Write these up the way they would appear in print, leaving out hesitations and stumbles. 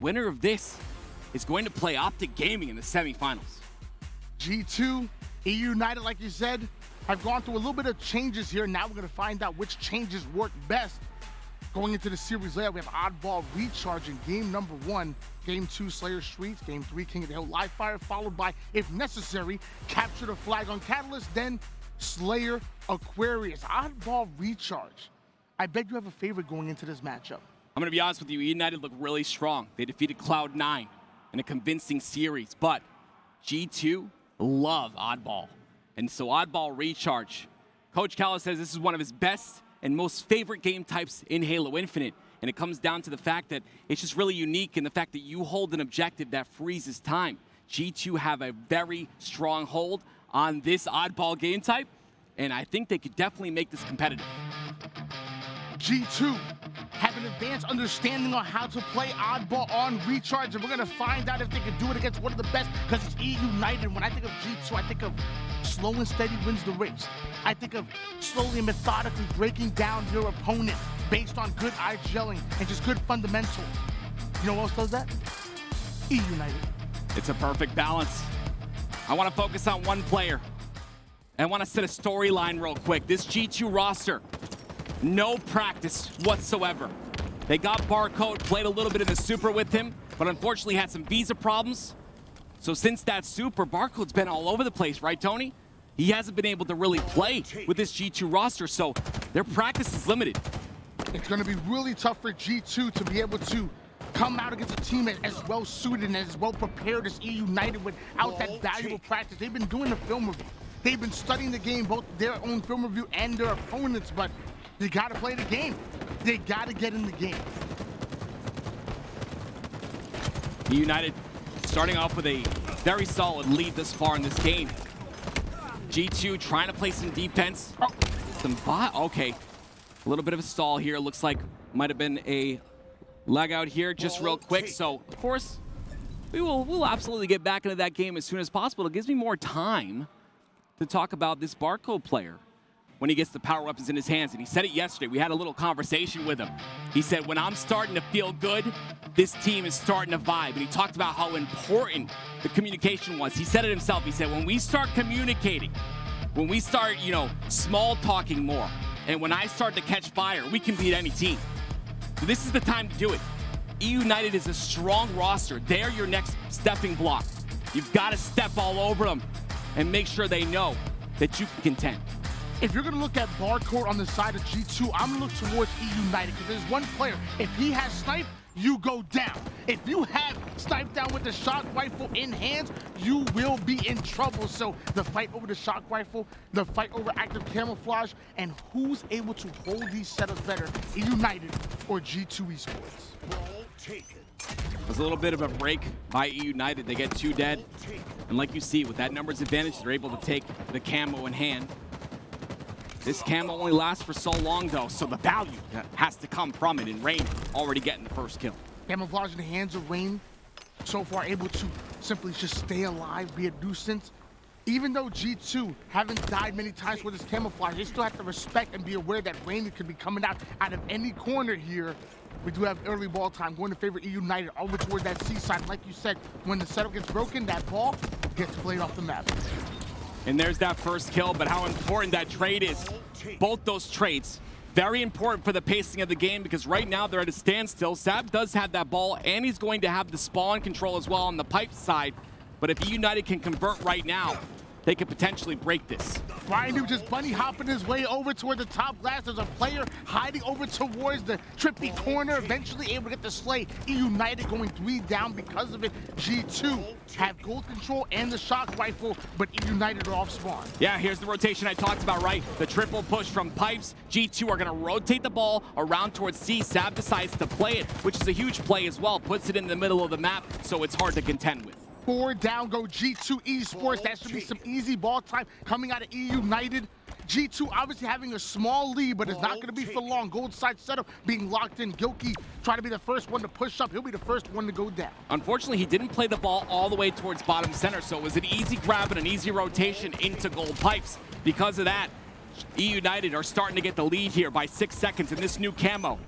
Winner of this is going to play Optic Gaming in the semifinals. G2, eUnited, like you said, have gone through a little bit of changes here. Now we're going to find out which changes work best. Going into the series later, we have Oddball Recharge in game number 1, game 2, Slayer Streets, game 3, King of the Hill Live Fire, followed by, if necessary, Capture the Flag on Catalyst, then Slayer Aquarius. Oddball Recharge. I bet you have a favorite going into this matchup. I'm going to be honest with you, eUnited looked really strong. They defeated Cloud9 in a convincing series, but G2 love Oddball. And so Oddball Recharge, Coach Callis says this is one of his best and most favorite game types in Halo Infinite. And it comes down to the fact that it's just really unique in the fact that you hold an objective that freezes time. G2 have a very strong hold on this Oddball game type, and I think they could definitely make this competitive. G2 have an advanced understanding on how to play Oddball on Recharge, and we're going to find out if they can do it against one of the best, because it's eUnited. When I think of G2, I think of slow and steady wins the race. I think of slowly and methodically breaking down your opponent based on good eye gelling and just good fundamentals. You know what else does that? eUnited. It's a perfect balance. I want to focus on one player. I want to set a storyline real quick. This G2 roster, no practice whatsoever. They got Barcode, played a little bit of the Super with him, but unfortunately had some visa problems. So since that Super, Barcode's been all over the place, right, Tony? He hasn't been able to really play with this G2 roster, so their practice is limited. It's going to be really tough for G2 to be able to come out against a team as well suited and as well prepared as eUnited without that valuable practice. They've been doing the film review. They've been studying the game, both their own film review and their opponents, but you got to play the game. They got to get in the game. eUnited starting off with a very solid lead this far in this game. G2 trying to play some defense. Okay. A little bit of a stall here. Looks like might have been a lag out here just real quick. So, of course, we'll absolutely get back into that game as soon as possible. It gives me more time to talk about this Barcode player when he gets the power weapons in his hands. And he said it yesterday. We had a little conversation with him. He said, when I'm starting to feel good, this team is starting to vibe. And he talked about how important the communication was. He said it himself. He said, when we start communicating, when we start, small talking more, and when I start to catch fire, we can beat any team. So this is the time to do it. eUnited is a strong roster. They're your next stepping block. You've got to step all over them and make sure they know that you can contend. If you're going to look at Barcode on the side of G2, I'm going to look towards eUnited, because there's one player. If he has snipe, you go down. If you have snipe down with the shock rifle in hands, you will be in trouble. So the fight over the shock rifle, the fight over active camouflage, and who's able to hold these setups better, eUnited or G2 Esports? There's a little bit of a break by eUnited. They get 2 dead. And like you see, with that numbers advantage, they're able to take the camo in hand. This camo only lasts for so long, though, so the value has to come from it, and Rain already getting the first kill. Camouflage in the hands of Rain, so far able to simply just stay alive, be a nuisance. Even though G2 haven't died many times with his camouflage, they still have to respect and be aware that Rain could be coming out of any corner here. We do have early ball time going to favor eUnited over toward that seaside. Like you said, when the setup gets broken, that ball gets played off the map. And there's that first kill, but how important that trade is. Both those trades, very important for the pacing of the game, because right now they're at a standstill. Sab does have that ball, and he's going to have the spawn control as well on the pipe side. But if eUnited can convert right now, they could potentially break this. Ryan New just bunny hopping his way over toward the top glass. There's a player hiding over towards the trippy corner, eventually able to get the slay. eUnited going 3 down because of it. G2 have gold control and the shock rifle, but eUnited are off spawn. Yeah, here's the rotation I talked about, right? The triple push from pipes. G2 are going to rotate the ball around towards C. Sab decides to play it, which is a huge play as well. Puts it in the middle of the map, so it's hard to contend with. 4 down go G2 Esports. That should be some easy ball time coming out of eUnited. G2 obviously having a small lead, but it's not going to be for long. Gold side setup being locked in. Gilkey trying to be the first one to push up. He'll be the first one to go down. Unfortunately, he didn't play the ball all the way towards bottom center, so it was an easy grab and an easy rotation into gold pipes. Because of that, eUnited are starting to get the lead here by 6 seconds, and this new camo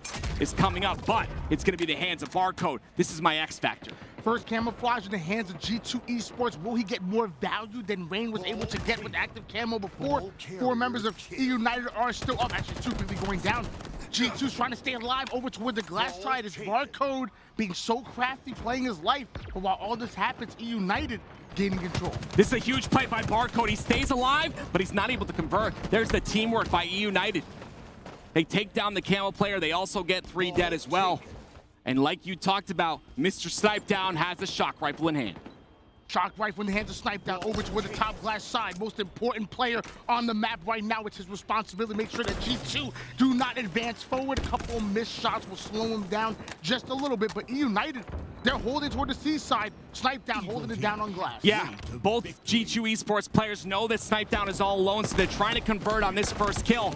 is coming up, but it's going to be the hands of Barcode. This is my X factor. First camouflage in the hands of G2 Esports. Will he get more value than Rain was able to get with active camo before? 4 members of eUnited are still up. Actually, 2 quickly going down. G2's trying to stay alive over toward the glass side. Is Barcode being so crafty, playing his life. But while all this happens, eUnited gaining control. This is a huge play by Barcode. He stays alive, but he's not able to convert. There's the teamwork by eUnited. They take down the camo player. They also get 3 dead as well. And like you talked about, Mr. Snipedown has a shock rifle in hand. Shock rifle in the hands of Snipedown over toward the top glass side. Most important player on the map right now. It's his responsibility to make sure that G2 do not advance forward. A couple of missed shots will slow him down just a little bit. But eUnited, they're holding toward the seaside. Snipedown holding it down on glass. Yeah, both G2 Esports players know that Snipedown is all alone, so they're trying to convert on this first kill.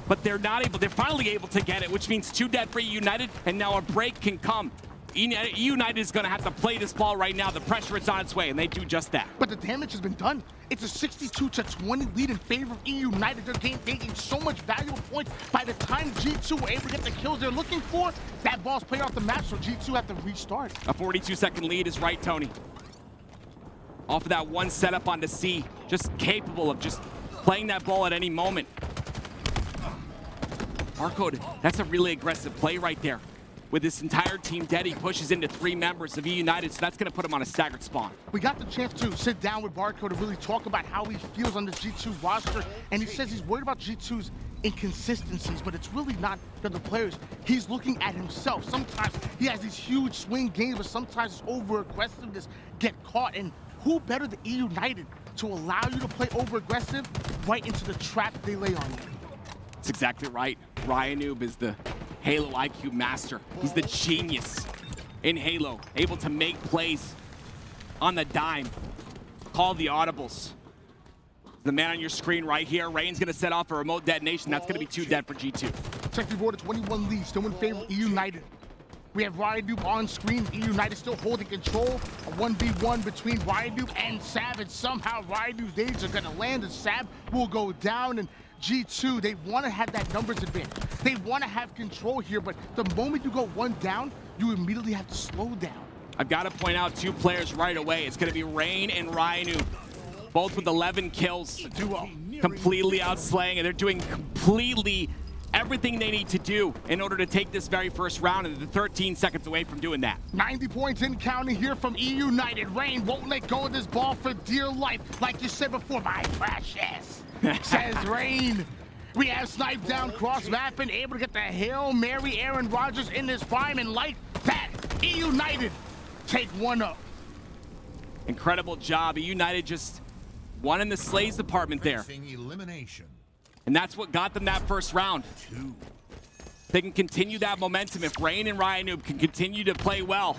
But they're not able, they're finally able to get it, which means 2 dead for eUnited, and now a break can come. eUnited is going to have to play this ball right now. The pressure is on its way, and they do just that. But the damage has been done. It's a 62-20 lead in favor of eUnited. They're taking so much valuable points. By the time G2 were able to get the kills they're looking for, that ball's played off the map, so G2 have to restart. A 42-second lead is right, Tony. Off of that one setup onto C, just capable of just playing that ball at any moment. Barcode, that's a really aggressive play right there. With this entire team dead, he pushes into 3 members of eUnited, so that's going to put him on a staggered spawn. We got the chance to sit down with Barcode to really talk about how he feels on the G2 roster, and he says he's worried about G2's inconsistencies, but it's really not the players. He's looking at himself. Sometimes he has these huge swing games, but sometimes his over-aggressiveness get caught, and who better than eUnited to allow you to play over-aggressive right into the trap they lay on you? That's exactly right. Ryanoob is the Halo IQ master. He's the genius in Halo, able to make plays on the dime, call the audibles. The man on your screen right here, Rain's gonna set off a remote detonation. That's gonna be 2 dead for G2. Check the board at 21 leads, still in favor of eUnited. We have Ryanoob on screen, eUnited still holding control. A 1v1 between Ryanoob and Sav, and somehow Ryanoob's nades are gonna land and Sav will go down. And G2, they want to have that numbers advantage. They want to have control here, but the moment you go 1 down, you immediately have to slow down. I've got to point out 2 players right away. It's going to be Rain and Ryanoob, both with 11 kills. Duo. Completely outslaying, and they're doing completely everything they need to do in order to take this very first round, and they're 13 seconds away from doing that. 90 points in counting here from eUnited. Rain won't let go of this ball for dear life. Like you said before, my precious. Says Rain. We have Snipedown cross-mapping, able to get the Hail Mary Aaron Rodgers in this prime, and like that, eUnited take 1 up. Incredible job. eUnited just won in the Slays department there. Elimination. And that's what got them that first round. They can continue that momentum if Rain and Ryanoob can continue to play well.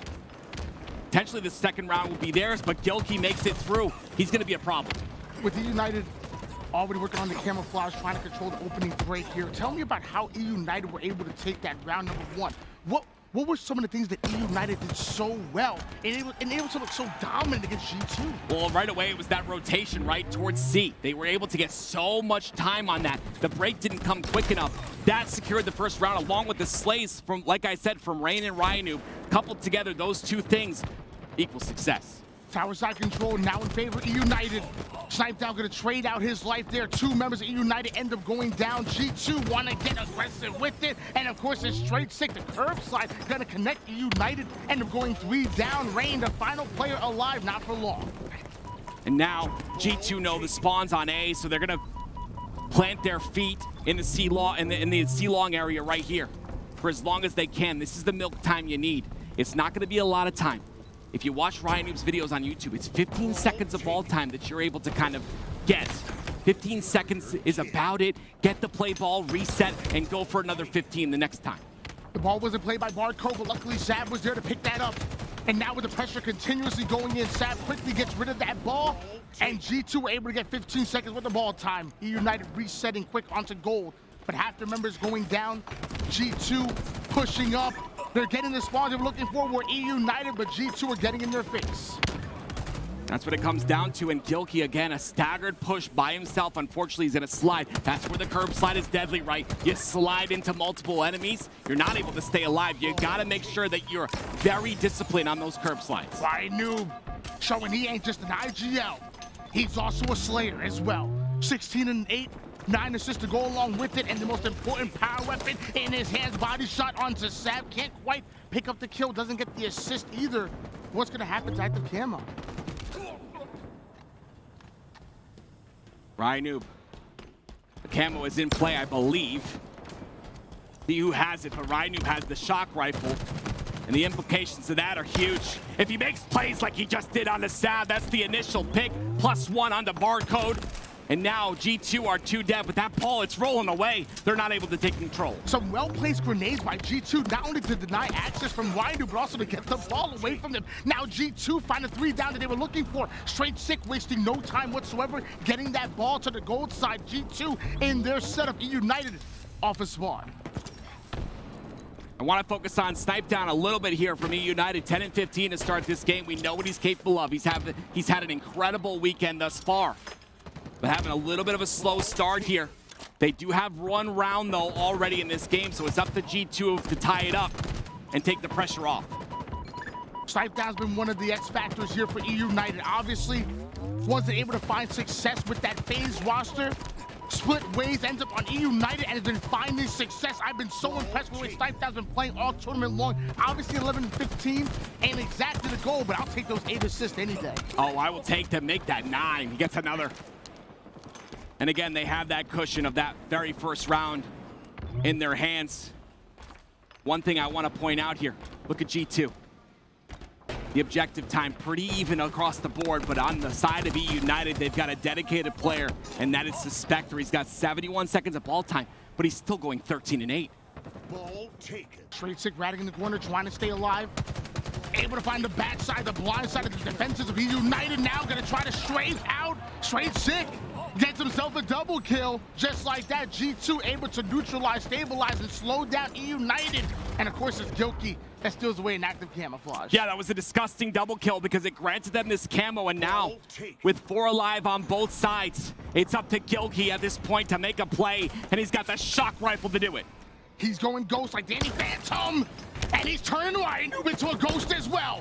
Potentially the second round will be theirs, but Gilkey makes it through. He's going to be a problem. With eUnited already working on the camouflage, trying to control the opening break here. Tell me about how eUnited were able to take that round number 1. What were some of the things that eUnited did so well and able to look so dominant against G2? Well, right away, it was that rotation right towards C. They were able to get so much time on that. The break didn't come quick enough. That secured the first round, along with the slays from, like I said, from Rain and Ryanoob. Coupled together, those 2 things equal success. Tower side control now in favor of eUnited. Snipedown gonna trade out his life there. 2 members of eUnited end up going down. G2 wanna get aggressive with it. And of course, it's straight 6. The curve side gonna connect eUnited. End up going 3 down. Rain, the final player alive, not for long. And now G2 know the spawn's on A, so they're gonna plant their feet in the C-long in the C-long area right here for as long as they can. This is the milk time you need. It's not gonna be a lot of time. If you watch Ryanoob's videos on YouTube, it's 15 seconds of ball time that you're able to kind of get. 15 seconds is about it. Get the play ball, reset, and go for another 15 the next time. The ball wasn't played by Barcode, but luckily Sav was there to pick that up. And now with the pressure continuously going in, Sav quickly gets rid of that ball, and G2 were able to get 15 seconds with the ball time. eUnited resetting quick onto gold, but half the members going down. G2 pushing up. They're getting the spawns they were looking for. Were eUnited, but G2 are getting in their face. That's what it comes down to, and Gilkey again, a staggered push by himself. Unfortunately, he's gonna slide. That's where the curb slide is deadly, right? You slide into multiple enemies, you're not able to stay alive. You gotta make sure that you're very disciplined on those curb slides. Noob showing he ain't just an IGL. He's also a Slayer as well. 16 and 8, 9 assists to go along with it, and the most important power weapon in his hands. Body shot onto Sab. Can't quite pick up the kill, doesn't get the assist either. What's gonna happen to active camo? Noob. The camo is in play, I believe. See who has it, but Noob has the shock rifle. And the implications of that are huge. If he makes plays like he just did on the Sab, that's the initial pick, +1 on the barcode. And now G2 are 2 dead. With that ball, it's rolling away. They're not able to take control. Some well-placed grenades by G2, not only to deny access from Ryu, but also to get the ball away from them. Now G2 find a 3 down that they were looking for. Straight sick, wasting no time whatsoever, getting that ball to the gold side. G2 in their setup, eUnited off a spawn. I want to focus on Snipe Down a little bit here from eUnited. 10 and 15 to start this game. We know what he's capable of. He's had an incredible weekend thus far, but having a little bit of a slow start here. They do have 1 round, though, already in this game, so it's up to G2 to tie it up and take the pressure off. Snipe Down's been one of the X factors here for eUnited. Obviously, wasn't able to find success with that phase roster. Split ways, ends up on eUnited, and has been finding success. I've been so impressed with the way Snipe Down's been playing all tournament long. Obviously, 11 and 15 ain't exactly the goal, but I'll take those 8 assists any day. Oh, I will take them. Make that 9. He gets another. And again, they have that cushion of that very first round in their hands. One thing I want to point out here, look at G2. The objective time pretty even across the board, but on the side of eUnited, they've got a dedicated player, and that is Spectre. He's got 71 seconds of ball time, but he's still going 13 and 8. Ball taken. Straight sick, ratting in the corner, trying to stay alive. Able to find the backside, the blind side of the defenses of eUnited. Now gonna try to strafe out. Straight sick gets himself a double kill. Just like that, G2 able to neutralize, stabilize, and slow down eUnited. And of course, it's Gilkey that steals away an active camouflage. Yeah, that was a disgusting double kill because it granted them this camo, and now with 4 alive on both sides, it's up to Gilkey at this point to make a play, and he's got the shock rifle to do it. He's going ghost like Danny Phantom, and he's turning Ryu into a ghost as well.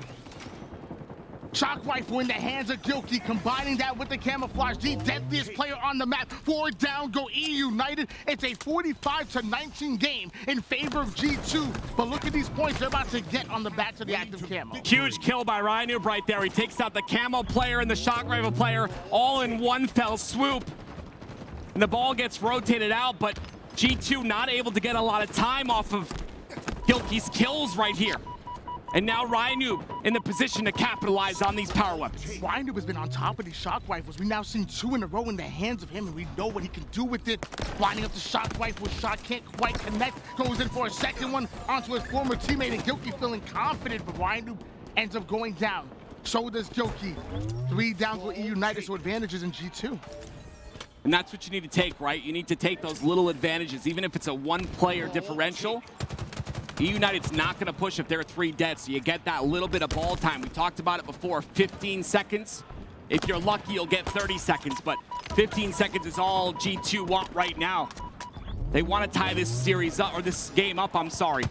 Shock rifle in the hands of Gilkey, combining that with the camouflage. The deadliest player on the map. 4 down, go eUnited. It's a 45-19 game in favor of G2. But look at these points they're about to get on the backs of the active camo. Huge kill by Ryu right there. He takes out the camo player and the shock rifle player all in one fell swoop. And the ball gets rotated out, but G2 not able to get a lot of time off of Gilkey's kills right here. And now Ryu in the position to capitalize on these power weapons. Ryu has been on top of these shock rifles. We've now seen 2 in a row in the hands of him, and we know what he can do with it. Lining up the shock rifle, shot can't quite connect. Goes in for a second one onto his former teammate, and Gilkey feeling confident, but Ryu ends up going down. So does Gilkey. 3 down for eUnited, so advantages in G2. And that's what you need to take, right? You need to take those little advantages, even if it's a 1-player differential. eUnited's not going to push if they're 3 dead, so you get that little bit of ball time. We talked about it before, 15 seconds. If you're lucky, you'll get 30 seconds, but 15 seconds is all G2 want right now. They want to tie this series up, or this game up, I'm sorry.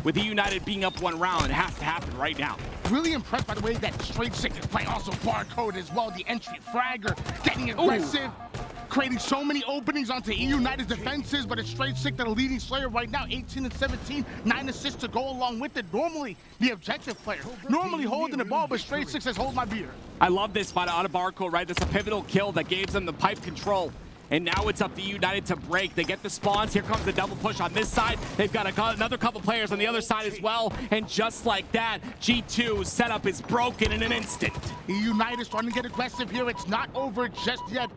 With eUnited being up 1 round, it has to happen right now. Really impressed by the way that Straight Sick is playing. Also barcode as well, the entry fragger, getting aggressive. Ooh. Creating so many openings onto eUnited's defenses, but it's Straight Sick that a leading Slayer right now, 18 and 17, 9 assists to go along with it. Normally, the objective player, normally holding the ball, but Straight Sick says, hold my beer. I love this by the Barco, right? That's a pivotal kill that gave them the pipe control. And now it's up to eUnited to break. They get the spawns. Here comes the double push on this side. They've got another couple players on the other side as well. And just like that, G2's setup is broken in an instant. eUnited starting to get aggressive here. It's not over just yet.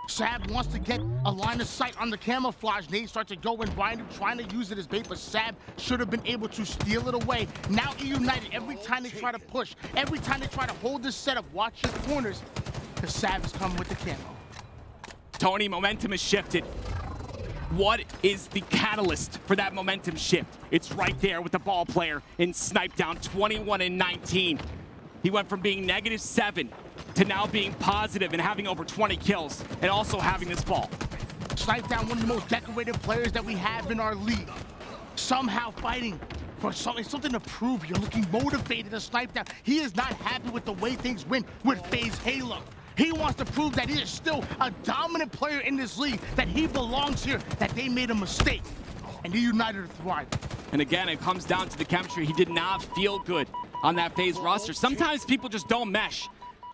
Sab wants to get a line of sight on the camouflage. Nade starts to go and Ryu trying to use it as bait, but Sab should have been able to steal it away. Now eUnited, every time they try to push, every time they try to hold this setup, watch your corners, because Sab is coming with the camo. Tony, momentum has shifted. What is the catalyst for that momentum shift? It's right there with the ball player in Snipe Down, 21 and 19. He went from being -7 to now being positive and having over 20 kills and also having this ball. Snipe down one of the most decorated players that we have in our league. Somehow fighting for something to prove. You're looking motivated to snipe down. He is not happy with the way things went with FaZe Halo. He wants to prove that he is still a dominant player in this league, that he belongs here, that they made a mistake, and eUnited are thriving. And again, it comes down to the chemistry. He did not feel good on that FaZe roster. Sometimes people just don't mesh.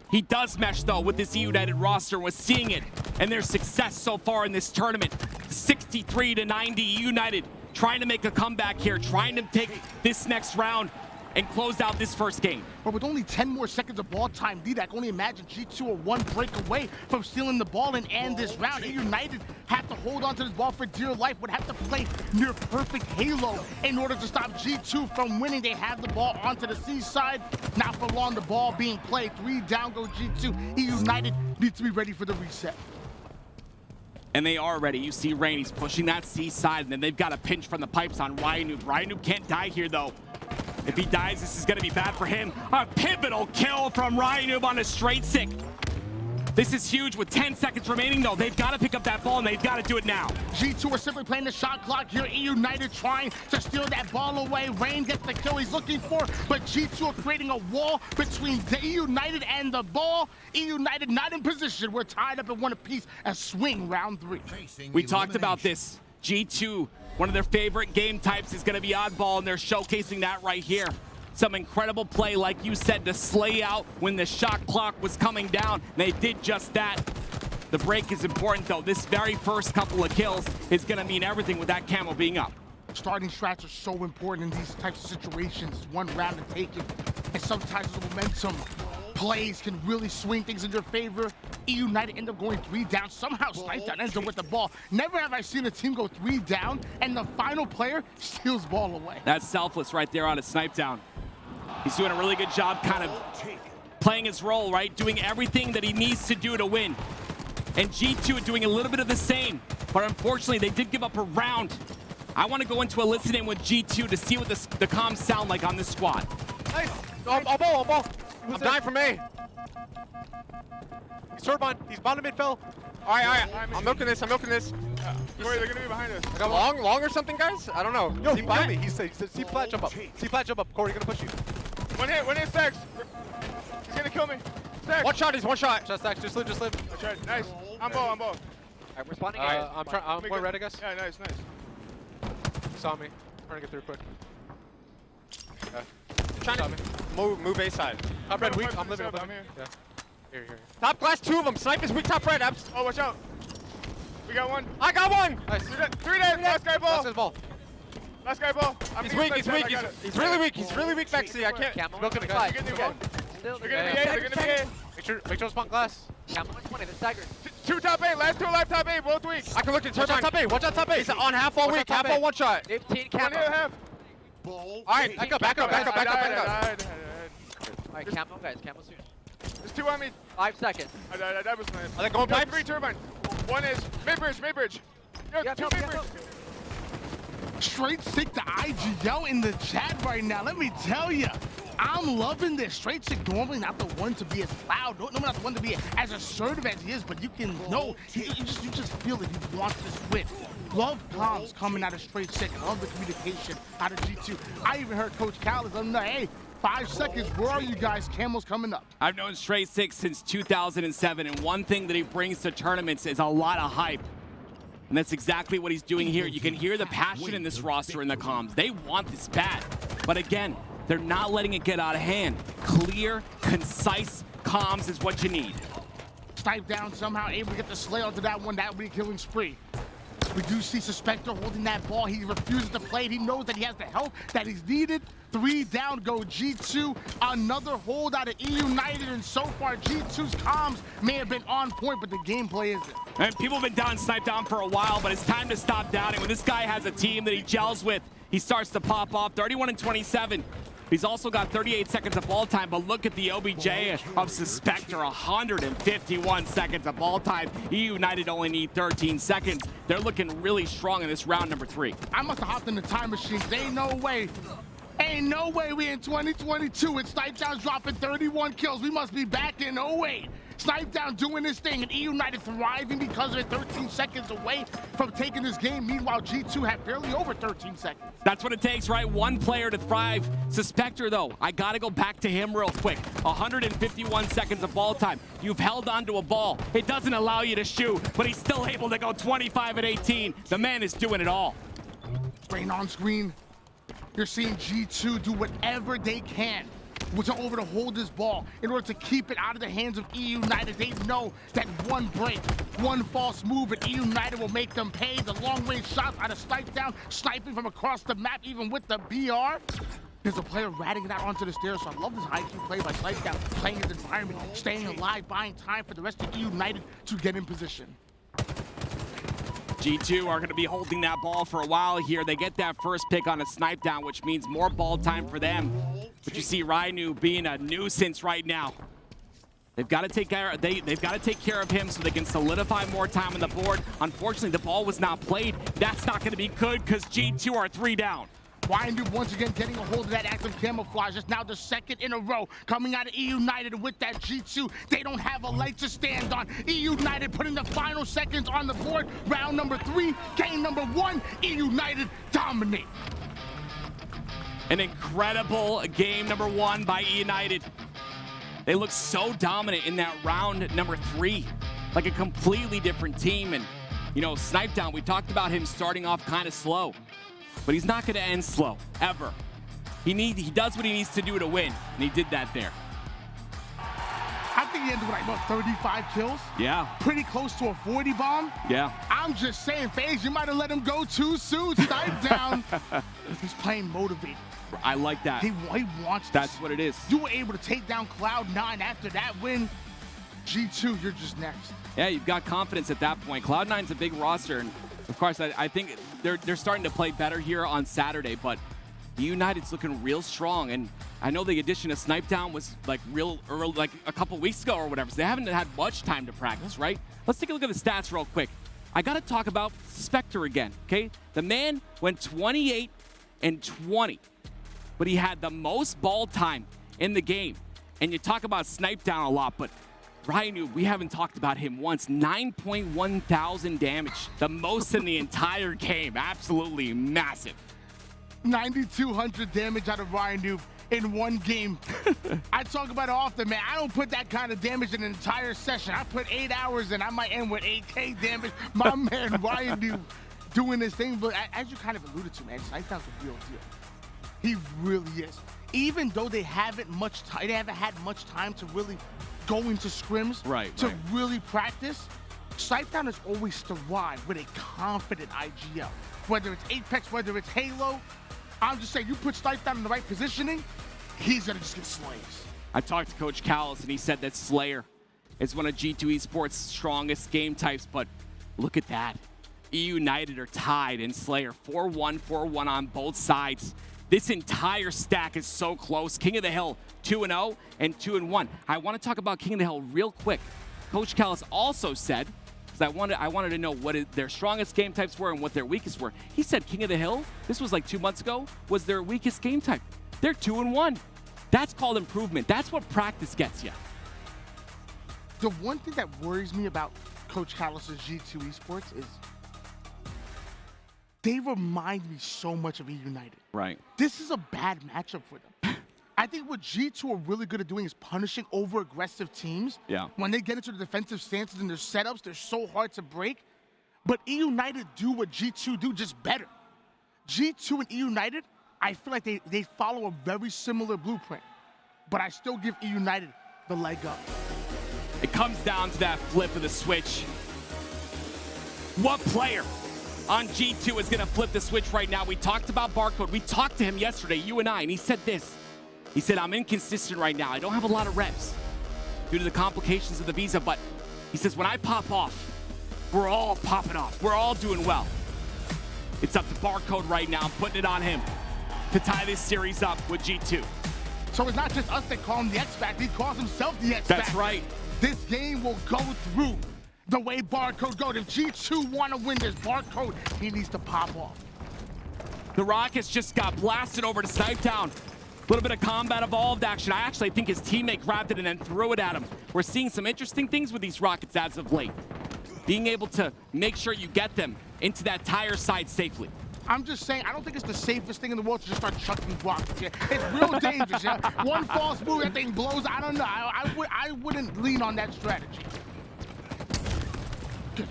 He does mesh, though, with this eUnited roster. We're seeing it and their success so far in this tournament. 63-90 eUnited, trying to make a comeback here, trying to take this next round and close out this first game. But with only 10 more seconds of ball time lead, I can only imagine G2 are one break away from stealing the ball and end this round. eUnited have to hold on to this ball for dear life, would have to play near perfect Halo in order to stop G2 from winning. They have the ball onto the C side. Not for long, the ball being played. 3 down go G2. eUnited needs to be ready for the reset. And they are ready. You see Rain, he's pushing that C side, and then they've got a pinch from the pipes on Ryan. Ryan can't die here, though. If he dies, this is going to be bad for him. A pivotal kill from Ryan on a straight sick. This is huge with 10 seconds remaining, though. They've got to pick up that ball, and they've got to do it now. G2 are simply playing the shot clock here. eUnited trying to steal that ball away. Rain gets the kill he's looking for, but G2 are creating a wall between the eUnited and the ball. eUnited not in position. We're tied up in one apiece as swing round 3. We talked about this. G2, one of their favorite game types is going to be oddball, and they're showcasing that right here. Some incredible play, like you said, to slay out when the shot clock was coming down. And they did just that. The break is important, though. This very first couple of kills is going to mean everything with that camo being up. Starting strats are so important in these types of situations. It's one round to take it, and sometimes the momentum plays can really swing things in your favor. eUnited end up going 3 down. Somehow Snipe Down ends up with the ball. Never have I seen a team go 3 down, and the final player steals ball away. That's selfless right there on a Snipe Down. He's doing a really good job kind of playing his role, right? Doing everything that he needs to do to win. And G2 doing a little bit of the same. But unfortunately, they did give up a round. I want to go into a listen-in with G2 to see what the comms sound like on this squad. Nice. On ball. I'm dying from A. He's turbine. He's bottom mid fell. All right. I'm milking this. Corey, they're gonna be behind us. I got long or something, guys? I don't know. Yo, he plat me. He said, C plat, jump up. C plat, jump up. Corey, gonna push you. One hit, Stacks. He's gonna kill me. Stacks. One shot, he's one shot. Just Stacks, just live. I tried. Nice. I'm ball. I'm responding. I'm point red, I guess. Yeah, nice. He saw me. Trying to get through quick. Trying to move A side. Top red weak. I'm living with him. Yeah. Here. Top glass, 2 of them. Snipe is weak. Top red. Abs. Oh, watch out. We got one. I got one. Nice. 3 dead. Last guy ball. That's his ball. Last guy ball. He's weak. He's really weak. He's really weak back C. I can't. Milking the guy. They're gonna be A. Make sure spawn glass. Camel 20, they're staggered. 2 top A. Last 2 alive top A. Both weak. I can look at turbine. Watch out top A. He's on half all weak. Half all one shot. 15 One hit camo. half. All right, back up. Alright, camo, guys, camo soon. There's 2 on me. 5 seconds. That was nice. Are they going pipes? 3 turbine. One is mid-bridge. Yo, Yeah, 2 no, mid-bridge. Straight sick to IGL in the chat right now. Let me tell you, I'm loving this. Straight sick normally not the one to be as loud, normally not the one to be as assertive as he is, but you can know, you just feel that he wants this win. Love comms coming out of Straight sick. Love the communication out of G2. I even heard Coach Callis, I'm like, hey, 5 seconds, where are you guys? Camel's coming up. I've known Straight Six since 2007, and one thing that he brings to tournaments is a lot of hype. And that's exactly what he's doing here. You can hear the passion in this roster in the comms. They want this bad. But again, they're not letting it get out of hand. Clear, concise comms is what you need. Snipe down, somehow able to get the slay onto that one. That would be a killing spree. We do see Suspector holding that ball. He refuses to play it. He knows that he has the help that he's needed. 3 down go G2. Another hold out of eUnited, and so far G2's comms may have been on point, but the gameplay isn't. And people have been down Snipe Down for a while, but it's time to stop doubting. When this guy has a team that he gels with, he starts to pop off. 31 and 27. He's also got 38 seconds of ball time, but look at the OBJ of Suspector, 151 seconds of ball time. eUnited only need 13 seconds. They're looking really strong in this round number 3. I must have hopped in the time machine. There ain't no way Ain't no way we in 2022 and Snipedown's dropping 31 kills. We must be back in 08. Snipedown doing this thing and eUnited thriving because of it, 13 seconds away from taking this game. Meanwhile, G2 had barely over 13 seconds. That's what it takes, right? One player to thrive. Suspector, though, I got to go back to him real quick. 151 seconds of ball time. You've held onto a ball. It doesn't allow you to shoot, but he's still able to go 25 and 18. The man is doing it all. Rain on screen. You're seeing G2 do whatever they can to hold this ball in order to keep it out of the hands of eUnited. They know that one break, one false move, and eUnited will make them pay. The long-range shots out of Snipedown, sniping from across the map, even with the BR. There's a player ratting it out onto the stairs, so I love this IQ play by Snipedown, playing his environment, staying alive, buying time for the rest of eUnited to get in position. G2 are going to be holding that ball for a while here. They get that first pick on a Snipedown, which means more ball time for them. But you see Ryu being a nuisance right now. They've got to take care. They've got to take care of him so they can solidify more time on the board. Unfortunately, the ball was not played. That's not going to be good because G2 are 3 down. Ryu once again getting a hold of that active camouflage. It's now the second in a row coming out of eUnited, and with that G2, they don't have a leg to stand on. eUnited putting the final seconds on the board. Round number 3, game number 1, eUnited dominate. An incredible game number 1 by eUnited. They look so dominant in that round number 3, like a completely different team. And, you know, Snipedown, we talked about him starting off kind of slow. But he's not going to end slow, ever. He does what he needs to do to win, and he did that there. I think he ended with like, what, 35 kills? Yeah. Pretty close to a 40 bomb? Yeah. I'm just saying, FaZe, you might have let him go too soon. Snipedown. He's playing motivated. I like that. He wants That's this. what it is. You were able to take down Cloud9 after that win. G2, you're just next. Yeah, you've got confidence at that point. Cloud9's a big roster, and of course, I think they're starting to play better here on Saturday, but eUnited's looking real strong, and I know the addition of Snipedown was like real early, like a couple weeks ago or whatever, so they haven't had much time to practice, right? Let's take a look at the stats real quick. I got to talk about Spectre again, okay? The man went 28 and 20, but he had the most ball time in the game, and you talk about Snipedown a lot, but Ryu, we haven't talked about him once. 9.1 thousand damage, the most in the entire game. Absolutely massive. 9,200 damage out of Ryu in one game. I talk about it often, man. I don't put that kind of damage in an entire session. I put 8 hours and I might end with 8K damage. My man Ryu doing this thing, but as you kind of alluded to, man, Snipedown's a real deal. He really is. Even though they haven't had much time to really go into scrims, to really practice, Snipedown has always thrived with a confident IGL. Whether it's Apex, whether it's Halo, I'm just saying, you put Snipedown in the right positioning, he's gonna just get slays. I talked to Coach Callis, and he said that Slayer is one of G2 Esports' strongest game types, but look at that. eUnited are tied in Slayer, 4-1, 4-1 on both sides. This entire stack is so close. King of the Hill, 2-0 and 2-1. I want to talk about King of the Hill real quick. Coach Callis also said, because I wanted to know what their strongest game types were and what their weakest were. He said King of the Hill, this was like 2 months ago, was their weakest game type. They're 2-1. That's called improvement. That's what practice gets you. The one thing that worries me about Coach Callis' G2 Esports is they remind me so much of eUnited. Right. This is a bad matchup for them. I think what G2 are really good at doing is punishing over-aggressive teams. Yeah. When they get into the defensive stances and their setups, they're so hard to break. But eUnited do what G2 do, just better. G2 and eUnited, I feel like they follow a very similar blueprint. But I still give eUnited the leg up. It comes down to that flip of the switch. What player on G2 is going to flip the switch right now? We talked about Barcode. We talked to him yesterday, you and I, and he said this. He said, I'm inconsistent right now. I don't have a lot of reps due to the complications of the visa, but he says, when I pop off, we're all popping off. We're all doing well. It's up to Barcode right now. I'm putting it on him to tie this series up with G2. So it's not just us that call him the X Factor. He calls himself the X Factor. That's right. This game will go through the way Barcode goes. If G2 want to win this, Barcode, he needs to pop off. The Rockets just got blasted over to Snipetown. A little bit of combat evolved action. I actually think his teammate grabbed it and then threw it at him. We're seeing some interesting things with these Rockets as of late. Being able to make sure you get them into that tire side safely. I'm just saying, I don't think it's the safest thing in the world to just start chucking rockets. Yeah? It's real dangerous. Yeah? One false move, that thing blows. I don't know. I wouldn't lean on that strategy.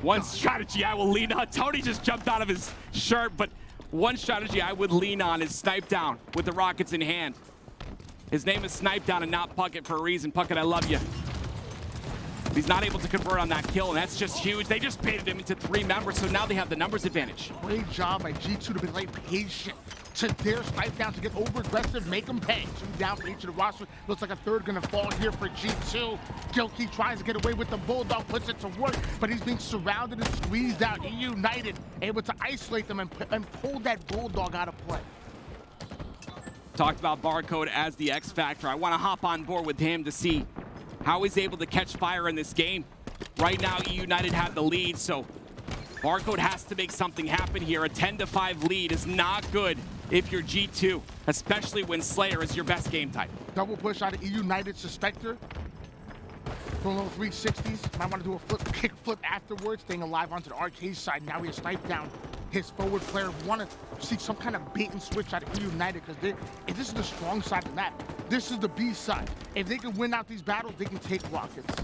One strategy I will lean on. Tony just jumped out of his shirt, but one strategy I would lean on is Snipetown with the Rockets in hand. His name is Snipetown and not Puckett for a reason. Puckett, I love you. He's not able to convert on that kill, and that's just huge. They just baited him into 3 members, so now they have the numbers advantage. Great job by G2 to be like patient, to dare Snipetown to get over aggressive, make them pay. 2 down for each of the roster. Looks like a third gonna fall here for G2. Gilkey tries to get away with the Bulldog, puts it to work, but he's being surrounded and squeezed out. eUnited able to isolate them and pull that Bulldog out of play. Talked about Barcode as the X Factor. I want to hop on board with him to see how he's able to catch fire in this game. Right now, eUnited have the lead, so Barcode has to make something happen here. A 10-5 lead is not good if you're G2, especially when Slayer is your best game type. Double push out of eUnited Suspector. Doing little 360s. Might want to do a kick flip afterwards, staying alive onto the arcade side. Now he has sniped down his forward player. Want to see some kind of bait and switch out of eUnited, because if this is the strong side of the map, this is the B side. If they can win out these battles, they can take Rockets.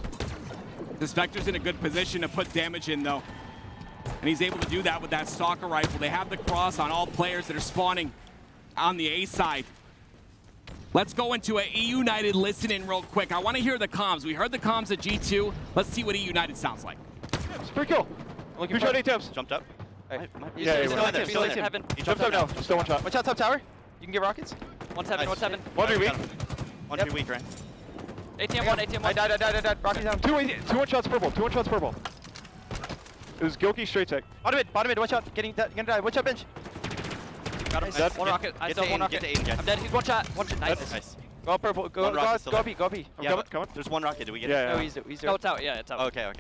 The Spectre's in a good position to put damage in, though. And he's able to do that with that Stalker rifle. They have the cross on all players that are spawning on the A side. Let's go into a eUnited listen in real quick. I want to hear the comms. We heard the comms at G2. Let's see what eUnited sounds like. It's pretty cool. Who shot 8 times? Jumped up. Yeah, Still in there, still in there. Heaven. He Jumped jumped up up now. now. Still one shot. Watch out top tower. You can get rockets. 1-7, 1-7. One be weak. One Yep. too weak, right? ATM 1, ATM 1. I died. Rockets down. 2 one shots purple. 2 1 shots purple. It was Gilkey straight tech. Bottom mid. Watch out. Gonna die. Watch out, bench. Got him. Nice. One rocket. I Get still to have 1 aim, rocket. get to aim, guys. I'm dead. He's 1 shot. 1 shot. Nice. Nice. Go up purple. Go One rocket's still there. B. Go B. Yeah, coming, but coming. There's 1 rocket. Do we get Yeah, it? No, he's there. No, it's out. Yeah, it's out. Okay.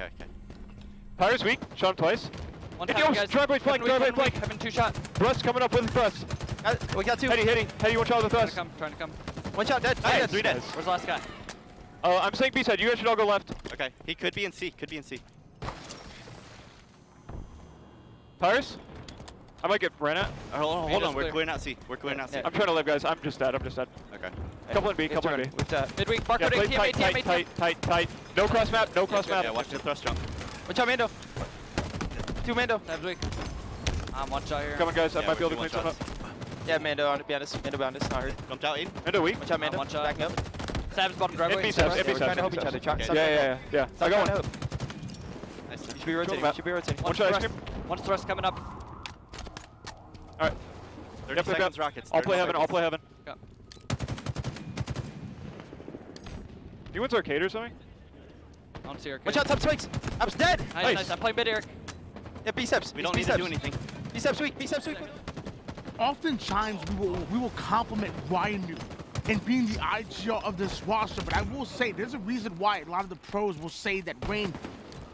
Pyre's weak. Shot him twice. 1 Hey, time, yo, guys. drive right flank, Heaven drive weak, right flank. Heaven 2 shot. Thrust coming up with thrust. We got 2. Heady, one shot with Trying thrust. to come. 1 shot dead. Nice, Dead. 3 dead. Where's the last guy? I'm saying B side. You guys should all go left. Okay, he could be in C. Pyres? I might get ran at. Hold Mando's on. We're clear. clearing out C. We're clearing out C. Yeah. I'm trying to live, guys. I'm just dead. Okay. Couple in B, couple in B. With that. Midweek. Yeah, Barcode play ATM, ATM. tight. No cross map, no cross map. Yeah, watch the thrust jump. Watch out, Mando. 2 Mando. Heaven's weak. I'm 1 shot here. Coming, guys. I Yeah, might be able we're to clean doing something up. Yeah, Mando behind us. Not hurt. Jumped out, Aiden. Endo weak. Watch out, Mando. One shot. Backing up. Sab's bottom driveway. NB Sabs, We're NB trying to help Sabs. each other. Try- Okay. stop Yeah. trying I got to one. help. Nice. You should be rotating. map. You should be rotating. One shot ice thrust. cream. 1 thrust coming up. Alright. 30 Yep, seconds, rockets. I'll 30 play heaven. seconds. Go. You went to arcade or something? I don't see her. Watch out, top spikes. I was dead. Nice. I'm playing mid, Eric. Yeah, biceps. We don't need to do anything. Biceps weak. Oftentimes we will compliment Ryan and being the IGL of this roster, but I will say there's a reason why a lot of the pros will say that Rain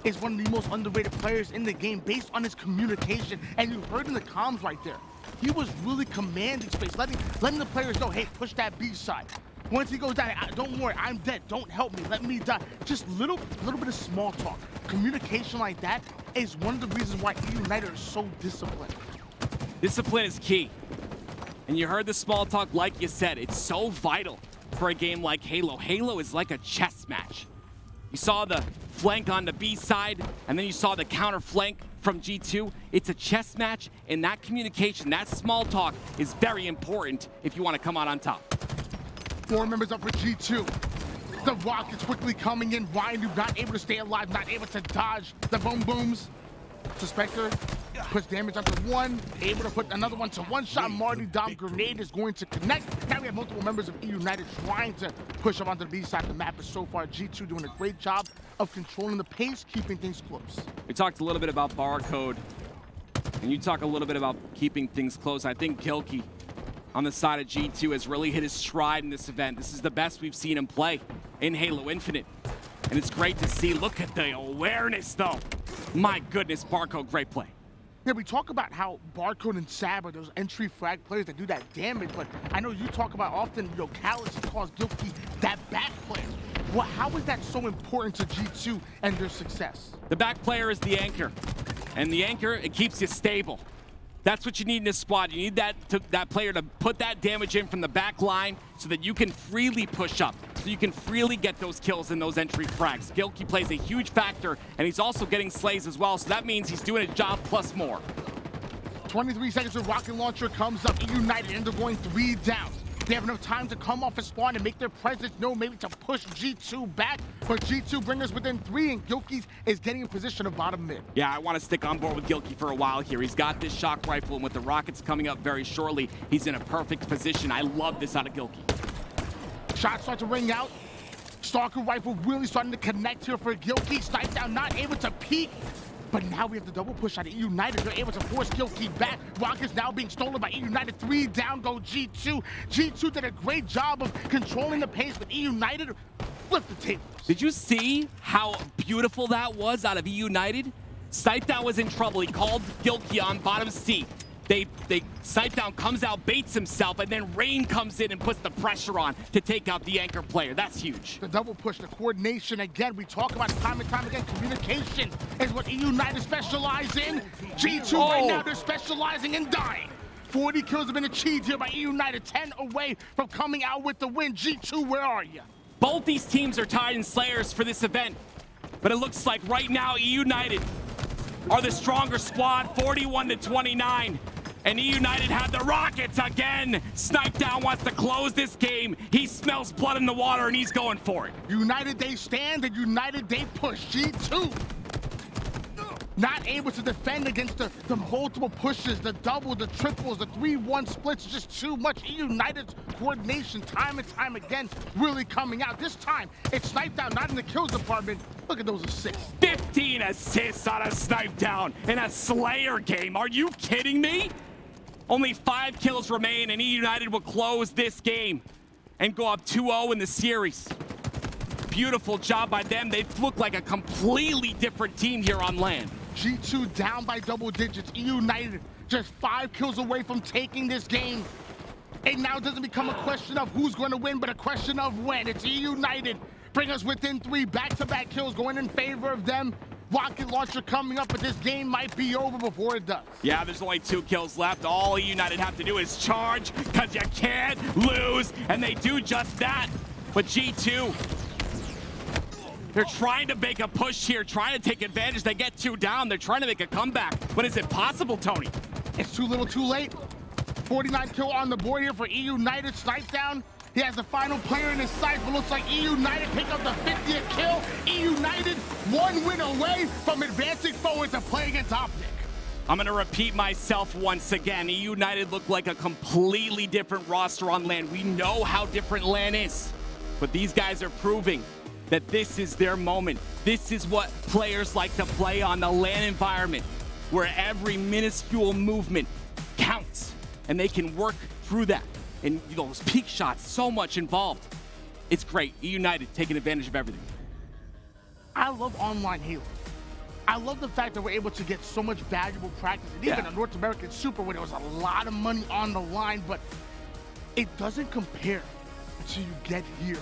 is one of the most underrated players in the game based on his communication. And you heard in the comms right there, he was really commanding space, letting the players know, hey, push that B side. Once he goes down, don't worry, I'm dead. Don't help me. Let me die. Just little bit of small talk. Communication like that is one of the reasons why eUnited is so disciplined. Discipline is key. And you heard the small talk, like you said, it's so vital for a game like Halo. Halo is like a chess match. You saw the flank on the B side, and then you saw the counter flank from G2. It's a chess match, and that communication, that small talk is very important if you want to come out on top. 4 members up for G2. The Rockets quickly coming in. Ryan not able to stay alive, not able to dodge the boom booms. Suspector puts damage onto 1, able to put another one to 1 shot. Marty Dom grenade is going to connect. Now we have multiple members of eUnited trying to push up onto the B side of the map, but so far G2 doing a great job of controlling the pace, keeping things close. We talked a little bit about Barcode, and you talk a little bit about keeping things close. I think Gilkey on the side of G2 has really hit his stride in this event. This is the best we've seen him play in Halo Infinite. And it's great to see. Look at the awareness, though. My goodness, Barcode, great play. Yeah, we talk about how Barcode and Sab are those entry frag players that do that damage, but I know you talk about often, Callus calls Gilkey that back player. Well, how is that so important to G2 and their success? The back player is the anchor. And the anchor, it keeps you stable. That's what you need in a squad. You need that player to put that damage in from the back line so that you can freely push up, so you can freely get those kills in those entry frags. Gilkey plays a huge factor, and he's also getting slays as well, so that means he's doing a job plus more. 23 seconds of rocket launcher comes up. eUnited, and they're going 3 down. They have enough time to come off a spawn and make their presence known, maybe to push G2 back, but G2 bring us within 3, and Gilkey is getting in position of bottom mid. Yeah, I want to stick on board with Gilkey for a while here. He's got this shock rifle, and with the rockets coming up very shortly, he's in a perfect position. I love this out of Gilkey. Shots start to ring out. Stalker rifle really starting to connect here for Gilkey. Snipe down, not able to peek. But now we have the double push out of eUnited. They're able to force Gilkey back. Rockets now being stolen by eUnited. 3 down go G2. G2 did a great job of controlling the pace, but eUnited flipped the tables. Did you see how beautiful that was out of eUnited? Snipedown was in trouble. He called Gilkey on bottom C. Snipedown comes out, baits himself, and then Rain comes in and puts the pressure on to take out the anchor player. That's huge. The double push, the coordination again. We talk about it time and time again. Communication is what eUnited specialize in. G2 right now, they're specializing in dying. 40 kills have been achieved here by eUnited. 10 away from coming out with the win. G2, where are you? Both these teams are tied in Slayers for this event, but it looks like right now eUnited are the stronger squad, 41-29. And eUnited had the rockets again. Snipedown wants to close this game. He smells blood in the water and he's going for it. United they stand and United they push. G2 not able to defend against the multiple pushes, the double, the triples, the 3-1 splits, just too much. eUnited's coordination time and time again really coming out. This time it's Snipedown, not in the kills department. Look at those assists. 15 assists on a Snipedown in a Slayer game. Are you kidding me? Only 5 kills remain, and eUnited will close this game and go up 2-0 in the series. Beautiful job by them. They look like a completely different team here on land. G2 down by double digits. eUnited just 5 kills away from taking this game. It now doesn't become a question of who's going to win, but a question of when. It's eUnited. Bring us within 3 back-to-back kills going in favor of them. Rocket launcher coming up, but this game might be over before it does. Yeah, there's only 2 kills left. All eUnited have to do is charge, because you can't lose, and they do just that. But G2, they're trying to make a push here, trying to take advantage. They get 2 down. They're trying to make a comeback. But is it possible, Tony? It's too little too late. 49 kill on the board here for eUnited. Snipedown. He has the final player in his sights, but looks like eUnited pick up the 50th kill. eUnited 1 win away from advancing forward to play against Optic. I'm going to repeat myself once again. eUnited look like a completely different roster on land. We know how different land is, but these guys are proving that this is their moment. This is what players like to play on, the LAN environment, where every minuscule movement counts, and they can work through that. And those peak shots, so much involved. It's great. eUnited taking advantage of everything. I love online Halo. I love the fact that we're able to get so much valuable practice, and even a North American Super where there was a lot of money on the line, but it doesn't compare until you get here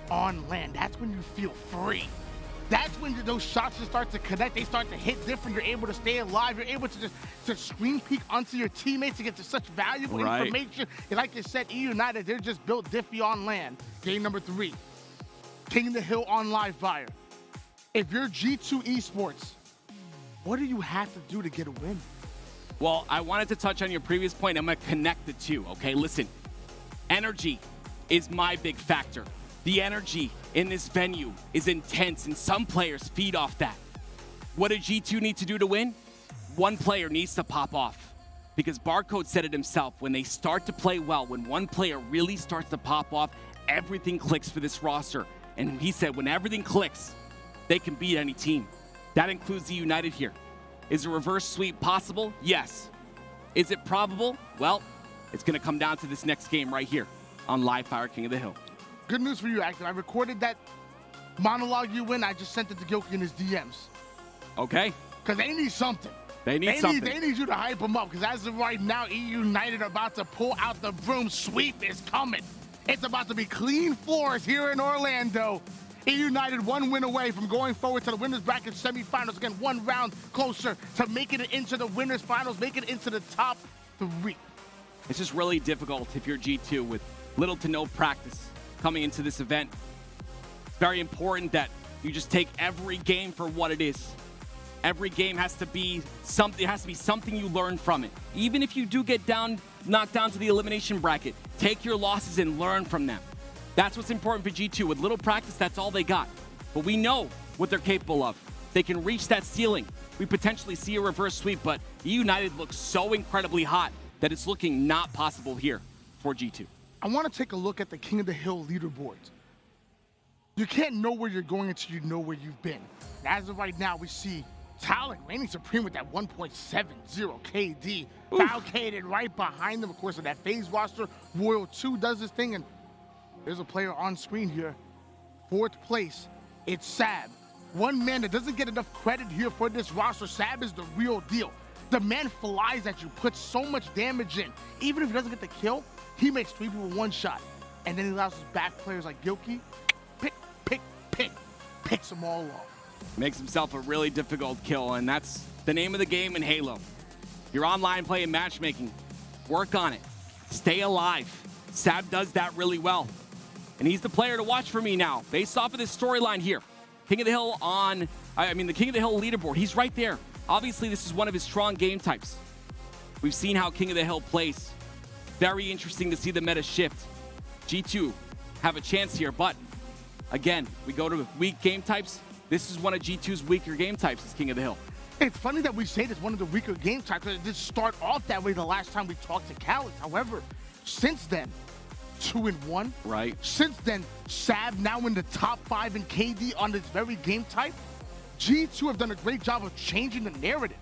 on land. That's when you feel free. That's when those shots just start to connect. They start to hit different. You're able to stay alive. You're able to just screen peek onto your teammates to get to such valuable information. And like you said, eUnited, they're just built diffy on land. Game number 3, King of the Hill on live fire. If you're G2 Esports, what do you have to do to get a win? Well, I wanted to touch on your previous point. I'm going to connect the two, okay? Listen, energy is my big factor. The energy in this venue is intense, and some players feed off that. What do G2 need to do to win? One player needs to pop off, because Barcode said it himself. When they start to play well, when one player really starts to pop off, everything clicks for this roster. And he said when everything clicks, they can beat any team. That includes eUnited here. Is a reverse sweep possible? Yes. Is it probable? Well, it's going to come down to this next game right here on Live Fire King of the Hill. Good news for you, Active. I recorded that monologue you win. I just sent it to Gilkey in his DMs. Okay. Because they need something. They need something. They need you to hype them up, because as of right now, eUnited are about to pull out the broom. Sweep is coming. It's about to be clean floors here in Orlando. eUnited 1 win away from going forward to the winners bracket semifinals. Again, 1 round closer to making it into the winners finals, making it into the top 3. It's just really difficult if you're G2 with little to no practice coming into this event. Very important that you just take every game for what it is. Every game has to be something. It has to be something you learn from it. Even if you do get knocked down to the elimination bracket, take your losses and learn from them. That's what's important for G2. With little practice, that's all they got. But we know what they're capable of. They can reach that ceiling. We potentially see a reverse sweep, but eUnited looks so incredibly hot that it's looking not possible here for G2. I want to take a look at the King of the Hill leaderboards. You can't know where you're going until you know where you've been. As of right now, we see Talon reigning supreme with that 1.70 KD. Falcated right behind them, of course, with that phase roster. Royal 2 does this thing, and there's a player on screen here. 4th place, it's Sab. One man that doesn't get enough credit here for this roster. Sab is the real deal. The man flies at you, puts so much damage in. Even if he doesn't get the kill, he makes 3 people one shot. And then he allows his back players like Gilkey, picks them all off. Makes himself a really difficult kill, and that's the name of the game in Halo. You're online playing matchmaking. Work on it. Stay alive. Sab does that really well. And he's the player to watch for me now, based off of this storyline here. King of the Hill the King of the Hill leaderboard. He's right there. Obviously, this is one of his strong game types. We've seen how King of the Hill plays. Very interesting to see the meta shift. G2 have a chance here, but again, we go to weak game types. This is one of G2's weaker game types, is King of the Hill. It's funny that we say this one of the weaker game types, because it did start off that way the last time we talked to Calix. However, since then, 2-1. Right. Since then, Sab now in the top 5 in KD on this very game type. G2 have done a great job of changing the narrative.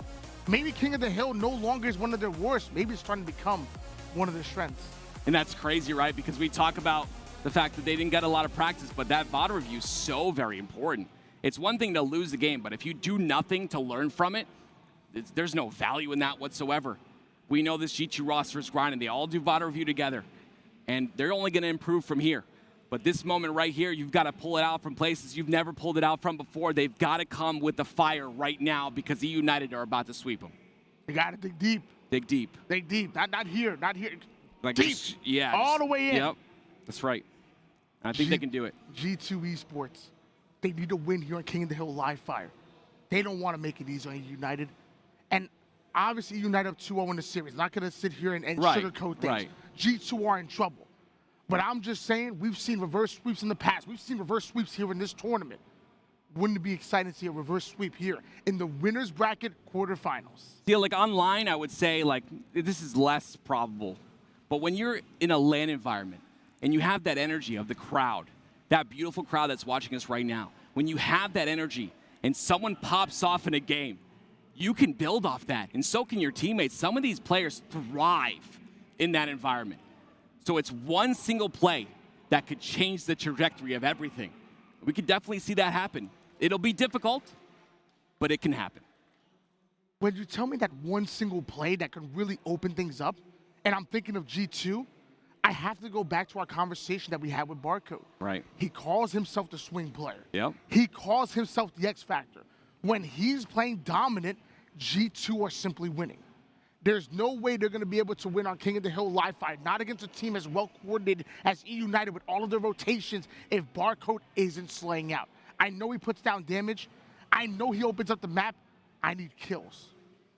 Maybe King of the Hill no longer is one of their worst. Maybe it's starting to become one of their strengths. And that's crazy, right? Because we talk about the fact that they didn't get a lot of practice, but that VOD review is so very important. It's one thing to lose the game, but if you do nothing to learn from it, there's no value in that whatsoever. We know this G2 roster is grinding. They all do VOD review together, and they're only going to improve from here. But this moment right here, you've got to pull it out from places you've never pulled it out from before. They've got to come with the fire right now, because eUnited are about to sweep them. You got to dig deep. Dig deep. Dig deep. Not here. Not here. Like deep. Yeah. All the way in. Yep. That's right. I think they can do it. G2 Esports. They need to win here on King of the Hill Live Fire. They don't want to make it easy on eUnited. And obviously, eUnited up 2-0 in the series. Not going to sit here and sugarcoat things. Right. G2 are in trouble. But I'm just saying, we've seen reverse sweeps in the past. We've seen reverse sweeps here in this tournament. Wouldn't it be exciting to see a reverse sweep here in the winners bracket quarterfinals? Yeah, like online, I would say like this is less probable. But when you're in a LAN environment and you have that energy of the crowd, that beautiful crowd that's watching us right now, when you have that energy and someone pops off in a game, you can build off that, and so can your teammates. Some of these players thrive in that environment. So it's one single play that could change the trajectory of everything. We could definitely see that happen. It'll be difficult, but it can happen. When you tell me that one single play that can really open things up, and I'm thinking of G2, I have to go back to our conversation that we had with Barcode. Right. He calls himself the swing player. Yep. He calls himself the X Factor. When he's playing dominant, G2 are simply winning. There's no way they're going to be able to win on King of the Hill Live Fight, not against a team as well coordinated as eUnited with all of their rotations, if Barcode isn't slaying out. I know he puts down damage. I know he opens up the map. I need kills.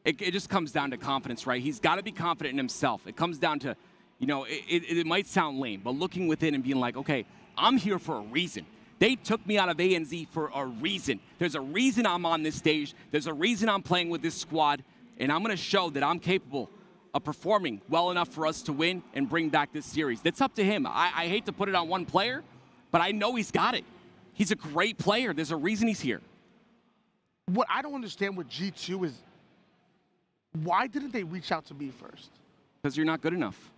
It just comes down to confidence, right? He's got to be confident in himself. It comes down to, you know, it might sound lame, but looking within and being like, okay, I'm here for a reason. They took me out of ANZ for a reason. There's a reason I'm on this stage. There's a reason I'm playing with this squad. And I'm going to show that I'm capable of performing well enough for us to win and bring back this series. That's up to him. I hate to put it on one player, but I know he's got it. He's a great player. There's a reason he's here. What I don't understand with G2 is, why didn't they reach out to me first? Because you're not good enough.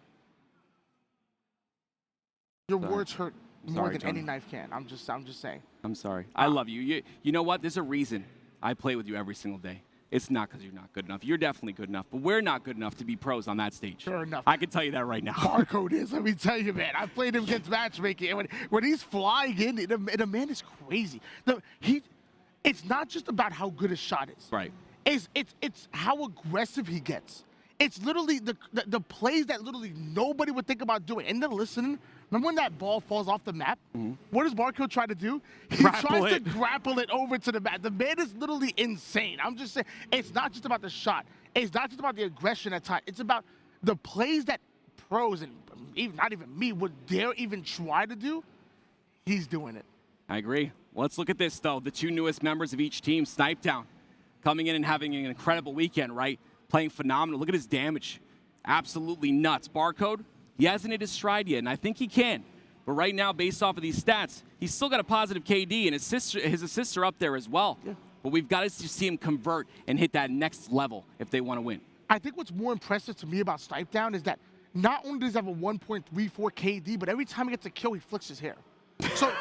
Your words hurt more Sorry, than Tony. any knife can. I'm just saying. I'm sorry. I love you. You know what? There's a reason I play with you every single day. It's not because you're not good enough. You're definitely good enough, but we're not good enough to be pros on that stage. Sure enough. I can tell you that right now. Barcode is, let me tell you, man. I played him against matchmaking, and when he's flying in, the man is crazy. It's not just about how good his shot is. Right. It's how aggressive he gets. It's literally the plays that literally nobody would think about doing. And they're listening. Remember when that ball falls off the map? What does Barcode try to do? He tries to grapple it over to the map. The man is literally insane. I'm just saying, it's not just about the shot. It's not just about the aggression at times. It's about the plays that pros, and even not even me, would dare even try to do. He's doing it. I agree. Well, let's look at this, though. The two newest members of each team, Snipetown, coming in and having an incredible weekend, right? Playing phenomenal. Look at his damage. Absolutely nuts. Barcode, he hasn't hit his stride yet, and I think he can. But right now, based off of these stats, he's still got a positive KD, and his assists are up there as well. Yeah. But we've got to see him convert and hit that next level if they want to win. I think what's more impressive to me about Snipetown is that not only does he have a 1.34 KD, but every time he gets a kill, he flicks his hair. So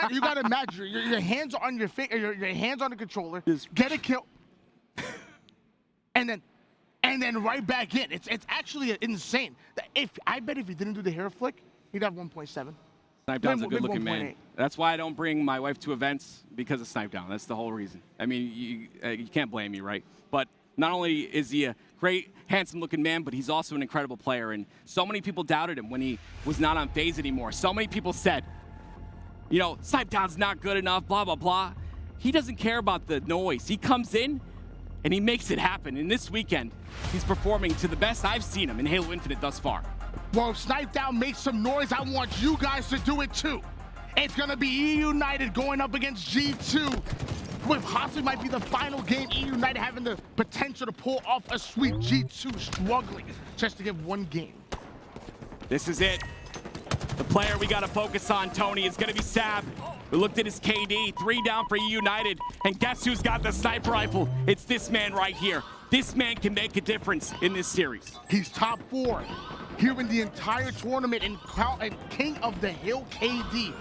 you got to imagine your hands are on your hands on the controller, get a kill, and then right back in. It's actually insane. I bet if he didn't do the hair flick, he'd have 1.7. Snipetown's a good-looking man. That's why I don't bring my wife to events, because of Snipetown. That's the whole reason. I mean, you can't blame me, right? But not only is he a great, handsome-looking man, but he's also an incredible player. And so many people doubted him when he was not on FaZe anymore. So many people said, you know, Snipetown's not good enough, blah, blah, blah. He doesn't care about the noise. He comes in, and he makes it happen. And this weekend, he's performing to the best I've seen him in Halo Infinite thus far. Well, if Snipetown makes some noise, I want you guys to do it too. It's going to be eUnited going up against G2. With possibly might be the final game, eUnited having the potential to pull off a sweep. G2 struggling just to get one game. This is it. The player we got to focus on, Tony, is going to be Sab. We looked at his KD, 3 down for eUnited, and guess who's got the sniper rifle? It's this man right here. This man can make a difference in this series. He's top 4 here in the entire tournament and King of the Hill KD.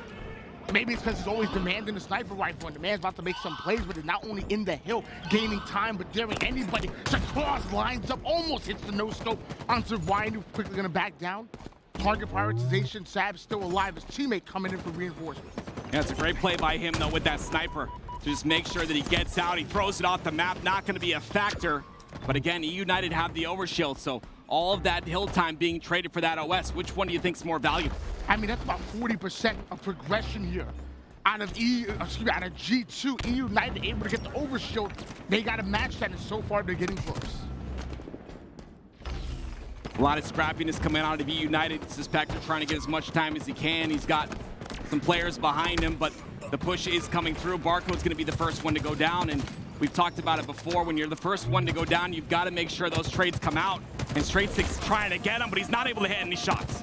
Maybe it's because he's always demanding the sniper rifle, and the man's about to make some plays, but he's not only in the hill, gaining time, but daring anybody to cross lines up, almost hits the no-scope onto Ryan, who's quickly going to back down. Target prioritization, Sab's still alive, his teammate coming in for reinforcement. Yeah, it's a great play by him, though, with that sniper to just make sure that he gets out. He throws it off the map, not going to be a factor. But again, eUnited have the overshield, so all of that hill time being traded for that OS. Which one do you think is more valuable? I mean, that's about 40% of progression here. Out of G2, eUnited able to get the overshield. They got to match that, and so far they're getting close. A lot of scrappiness coming out of eUnited. Suspector trying to get as much time as he can. He's got some players behind him, but the push is coming through. Barcode's going to be the first one to go down, and we've talked about it before. When you're the first one to go down, you've got to make sure those trades come out. And Straight Six trying to get him, but he's not able to hit any shots.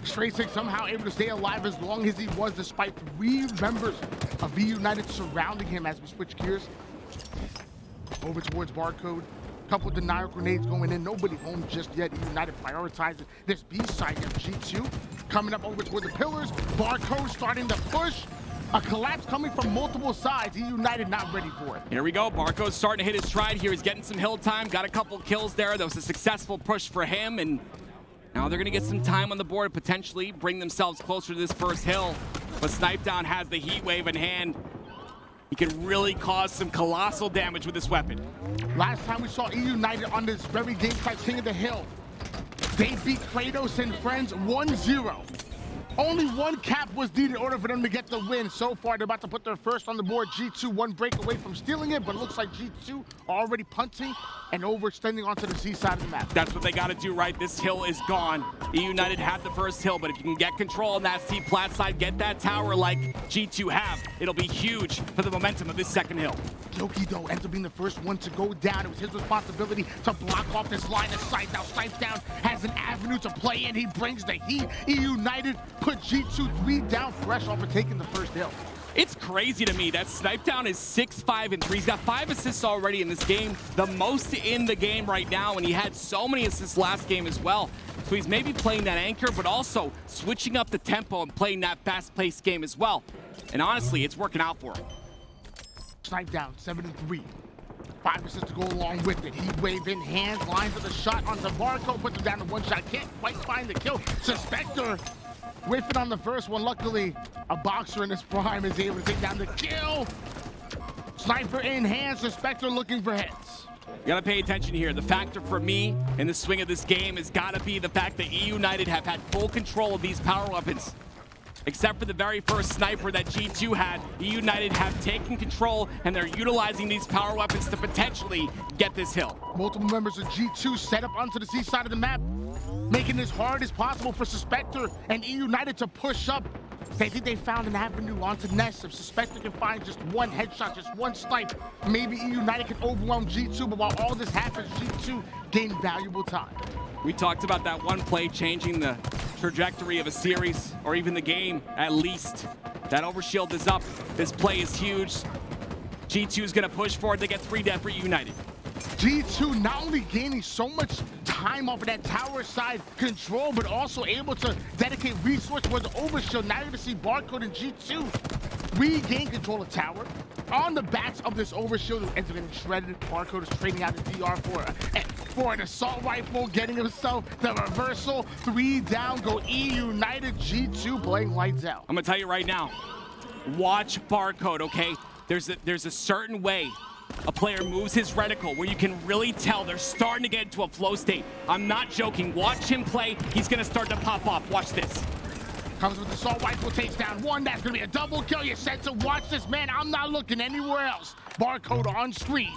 Straight Six somehow able to stay alive as long as he was, despite 3 members of eUnited surrounding him as we switch gears. Over towards Barcode. Couple denial grenades going in. Nobody home just yet. eUnited prioritizing this B side of G2. Coming up over toward the pillars. Barcode starting to push. A collapse coming from multiple sides. eUnited not ready for it. Here we go. Barcode's starting to hit his stride here. He's getting some hill time. Got a couple kills there. That was a successful push for him. And now they're going to get some time on the board, potentially bring themselves closer to this first hill. But Snipetown has the heat wave in hand. He can really cause some colossal damage with this weapon. Last time we saw eUnited on this very game type King of the Hill, they beat Kratos and friends 1-0. Only 1 cap was needed in order for them to get the win. So far, they're about to put their first on the board. G2 1 break away from stealing it, but it looks like G2 already punting and overextending onto the C side of the map. That's what they got to do, right? This hill is gone. eUnited had the first hill, but if you can get control on that C plat side, get that tower like G2 have, it'll be huge for the momentum of this second hill. Gilkey, though, ends up being the first one to go down. It was his responsibility to block off this line of sight. Now Snipetown has an avenue to play in. He brings the heat. eUnited put G2 3 down fresh off of taking the first hill. It's crazy to me that Snipetown is 6-5-3. He's got 5 assists already in this game, the most in the game right now, and he had so many assists last game as well. So he's maybe playing that anchor, but also switching up the tempo and playing that fast-paced game as well. And honestly, it's working out for him. Snipetown 7-3. 5 assists to go along with it. Heat wave in hand, lines of the shot onto Barcode, puts him down to 1 shot. Can't quite find the kill. Suspector whiffing on the first one. Luckily, a boxer in his prime is able to take down the kill. Sniper in hand, Suspector looking for heads. You gotta pay attention here. The factor for me in the swing of this game has gotta be the fact that eUnited have had full control of these power weapons. Except for the very first sniper that G2 had, eUnited have taken control and they're utilizing these power weapons to potentially get this hill. Multiple members of G2 set up onto the C side of the map, making it as hard as possible for Suspector and eUnited to push up. They think they found an avenue onto Nest. If Suspector can find just 1 headshot, just 1 snipe, maybe eUnited can overwhelm G2, but while all this happens, G2 gain valuable time. We talked about that one play changing the trajectory of a series, or even the game, at least. That overshield is up. This play is huge. G2 is gonna push forward. They get 3 dead for eUnited. G2 not only gaining so much time off of that tower side control, but also able to dedicate resource towards the overshield. Now you're gonna see Barcode and G2 regain control of tower. On the backs of this overshield, who ends up getting shredded. Barcode is trading out the DR for an assault rifle, getting himself the reversal. 3 down, go eUnited. G2 playing lights out. I'm gonna tell you right now, watch Barcode, okay? There's a certain way a player moves his reticle where you can really tell they're starting to get into a flow state. I'm not joking. Watch him play. He's gonna start to pop off. Watch this. Comes with the assault rifle, takes down 1. That's gonna be a double kill. You said to watch this, man. I'm not looking anywhere else. Barcode on screen,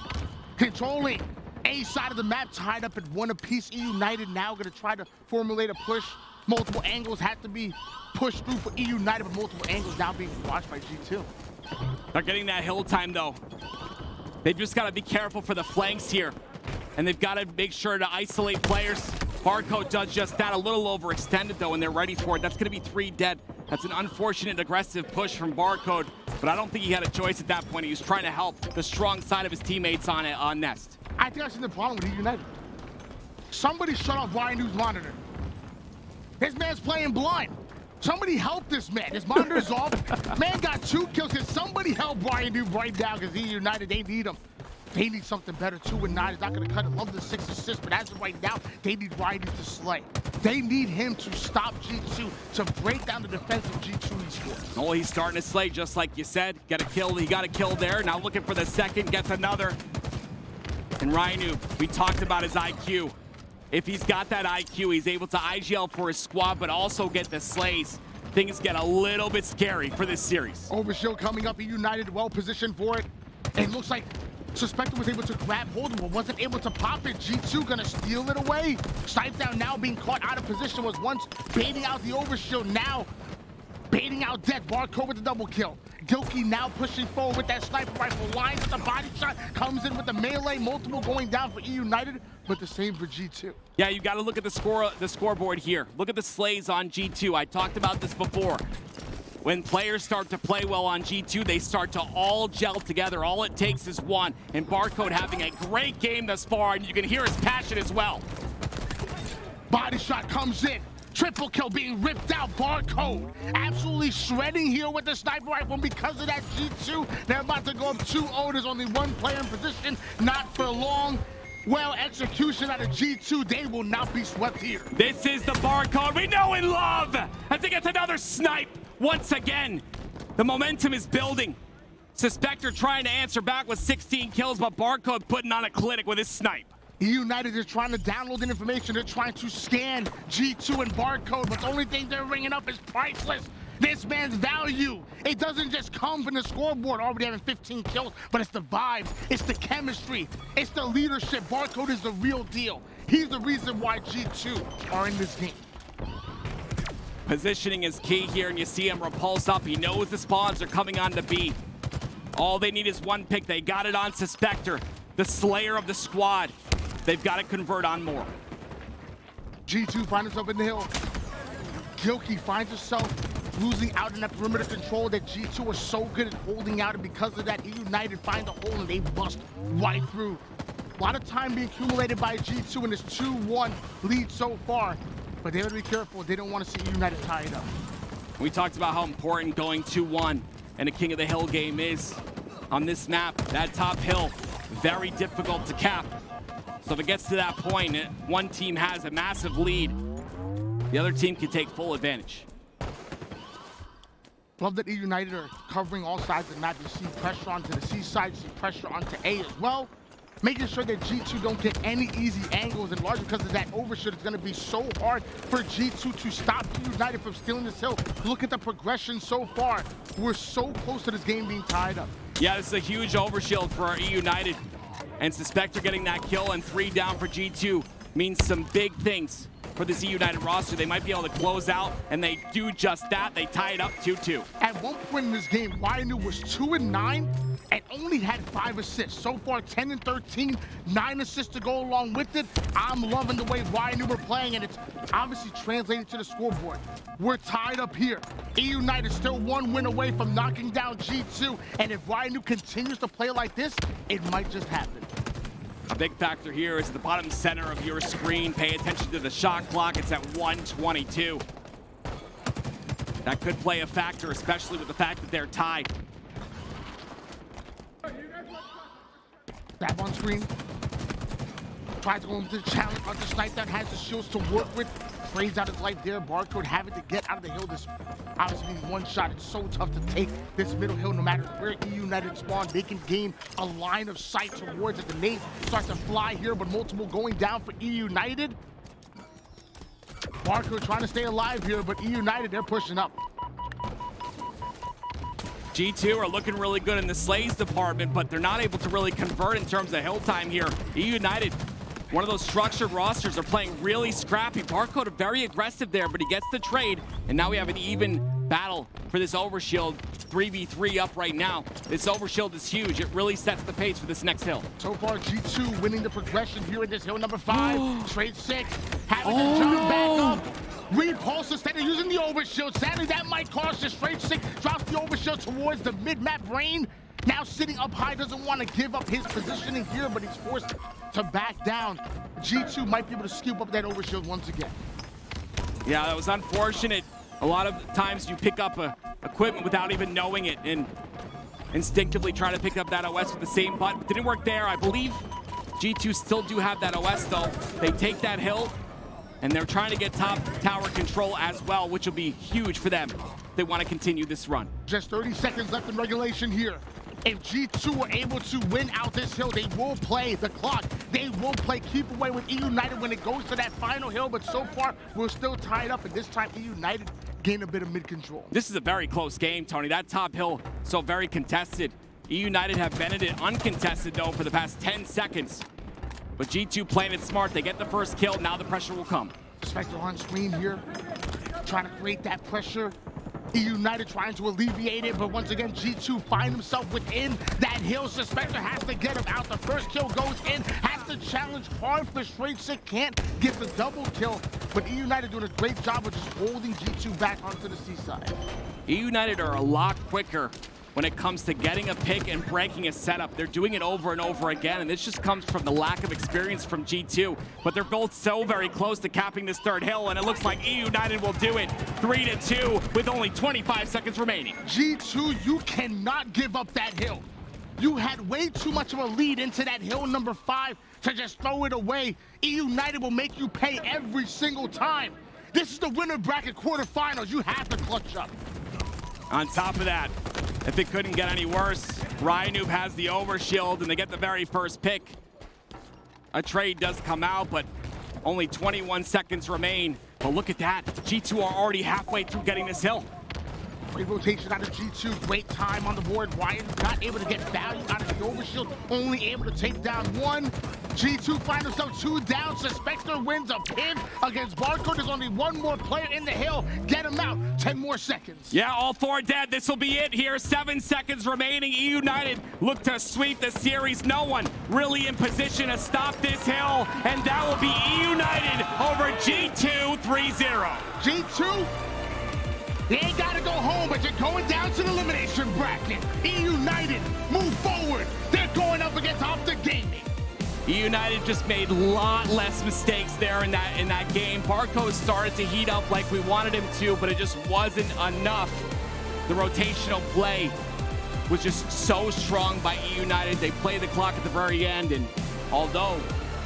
controlling A side of the map, tied up at 1 apiece. eUnited now gonna try to formulate a push. Multiple angles have to be pushed through for eUnited, but multiple angles now being watched by G2. They're getting that hill time though. They've just got to be careful for the flanks here. And they've got to make sure to isolate players. Barcode does just that. A little overextended though, and they're ready for it. That's going to be 3 dead. That's an unfortunate aggressive push from Barcode, but I don't think he had a choice at that point. He was trying to help the strong side of his teammates on Nest. I think I've seen the problem with eUnited. Somebody shut off Ryan monitor. This man's playing blind. Somebody help this man. His monitor's off. Man got 2 kills. Can somebody help Brian Duke right now? Because eUnited, they need him. They need something better. 2 and 9 is not going to cut it. Love the 6 assists, but as of right now, they need Ryan to slay. They need him to stop G2, to break down the defense of G2 esports. Oh, he's starting to slay, just like you said. Got a kill. He got a kill there. Now looking for the second. Gets another. And Ryan, we talked about his IQ. If he's got that IQ, he's able to IGL for his squad, but also get the slays. Things get a little bit scary for this series. Overshield coming up, eUnited well positioned for it. And it looks like Suspector was able to grab hold of it, wasn't able to pop it. G2 gonna steal it away. Snipe down now, being caught out of position, was once baiting out the overshield, now baiting out death. Barcode with the double kill. Gilkey now pushing forward with that sniper rifle. Lines with the body shot, comes in with the melee. Multiple going down for eUnited, but the same for G2. Yeah, you got to look at the scoreboard here. Look at the slays on G2. I talked about this before. When players start to play well on G2, they start to all gel together. All it takes is 1. And Barcode having a great game thus far, and you can hear his passion as well. Body shot comes in. Triple kill being ripped out. Barcode absolutely shredding here with the sniper rifle. And because of that, G2, they're about to go up 2-0. There's only 1 player in position. Not for long. Well, execution out of G2. They will not be swept here. This is the Barcode we know and love. I think it's another snipe once again. The momentum is building. Suspector trying to answer back with 16 kills, but Barcode putting on a clinic with his snipe. eUnited is trying to download the information. They're trying to scan G2 and Barcode, but the only thing they're ringing up is priceless. This man's value. It doesn't just come from the scoreboard already having 15 kills, but it's the vibes, it's the chemistry, it's the leadership. Barcode is the real deal. He's the reason why G2 are in this game. Positioning is key here, and you see him repulse up. He knows the spawns are coming on to B. All they need is 1 pick. They got it on Suspector, the slayer of the squad. They've got to convert on more. G2 finds himself in the hill. Gilkey finds herself losing out in that perimeter control that G2 was so good at holding out, and because of that, eUnited find a hole and they bust right through. A lot of time being accumulated by G2 in this 2-1 lead so far, but they gotta be careful. They don't want to see eUnited tie it up. We talked about how important going 2-1 and a King of the Hill game is on this map. That top hill, very difficult to cap. So if it gets to that point, one team has a massive lead, the other team can take full advantage. Love that eUnited are covering all sides of the map. You see pressure onto the C side, you see pressure onto A as well. Making sure that G2 don't get any easy angles, and largely because of that overshoot, it's going to be so hard for G2 to stop eUnited from stealing this hill. Look at the progression so far. We're so close to this game being tied up. Yeah, this is a huge overshield for our eUnited. And Suspector getting that kill and 3 down for G2 means some big things for this eUnited roster. They might be able to close out, and they do just that. They tie it up 2-2. At one point in this game, YNU was 2-9 and only had 5 assists. So far, 10 and 13, 9 assists to go along with it. I'm loving the way YNU are playing, and it's obviously translating to the scoreboard. We're tied up here. eUnited still 1 win away from knocking down G2, and if YNU continues to play like this, it might just happen. A big factor here is at the bottom center of your screen. Pay attention to the shot clock. It's at 1:22. That could play a factor, especially with the fact that they're tied. Stab on screen. Tries to go into the challenge. Under Snipe that has the shields to work with. Trades out his life there. Barcode having to get out of the hill. This obviously one shot. It's so tough to take this middle hill no matter where eUnited spawn. They can gain a line of sight towards it. The nades start to fly here, but multiple going down for eUnited. Barcode trying to stay alive here, but eUnited, they're pushing up. G2 are looking really good in the Slays department, but they're not able to really convert in terms of hill time here. eUnited, one of those structured rosters, are playing really scrappy. Barcode are very aggressive there, but he gets the trade, and now we have an even battle for this overshield. 3v3 up right now. This overshield is huge. It really sets the pace for this next hill. So far, G2 winning the progression here in this hill number 5. Trade 6, having to jump back up. Repulse instead of using the overshield. Sadly, that might cost us. Straight 6 drops the overshield towards the mid-map brain. Now sitting up high, doesn't want to give up his positioning here, but he's forced to back down. G2 might be able to scoop up that overshield once again. Yeah, that was unfortunate. A lot of times you pick up equipment without even knowing it and instinctively try to pick up that OS with the same button. It didn't work there. I believe G2 still do have that OS though. They take that hill, and they're trying to get top tower control as well, which will be huge for them if they want to continue this run. Just 30 seconds left in regulation here. If G2 are able to win out this hill, they will play the clock. They will play keep away with eUnited when it goes to that final hill, but so far, we're still tied up, and this time eUnited gain a bit of mid-control. This is a very close game, Tony. That top hill, so very contested. eUnited have been in it uncontested, though, for the past 10 seconds. But G2 playing it smart. They get the first kill. Now the pressure will come. Spectre on screen here, trying to create that pressure. eUnited trying to alleviate it, but once again, G2 find himself within that hill. Suspector has to get him out. The first kill goes in, has to challenge hard for Straight Sick, can't get the double kill, but eUnited doing a great job of just holding G2 back onto the seaside. eUnited are a lot quicker when it comes to getting a pick and breaking a setup. They're doing it over and over again, and this just comes from the lack of experience from G2. But they're both so very close to capping this third hill, and it looks like eUnited will do it. 3-2 with only 25 seconds remaining. G2, you cannot give up that hill. You had way too much of a lead into that hill number 5 to just throw it away. eUnited will make you pay every single time. This is the winner bracket quarterfinals. You have to clutch up. On top of that, if it couldn't get any worse, Ryanoob has the overshield and they get the very first pick. A trade does come out, but only 21 seconds remain. But look at that. G2 are already halfway through getting this hill. Great rotation out of G2, great time on the board. Ryan not able to get value out of the overshield, only able to take down 1. G2 find themselves 2 down. Suspector wins a pin against Barcode. There's only 1 more player in the hill. Get him out. 10 more seconds. Yeah, all 4 dead. This will be it here. 7 seconds remaining. eUnited look to sweep the series. No one really in position to stop this hill. And that will be eUnited over G2 3-0. G2, you ain't got to go home, but you're going down to the elimination bracket. eUnited, move forward. They're going up against Optic Gaming. eUnited just made a lot less mistakes there in that game. Barcode started to heat up like we wanted him to, but it just wasn't enough. The rotational play was just so strong by eUnited. They played the clock at the very end, and although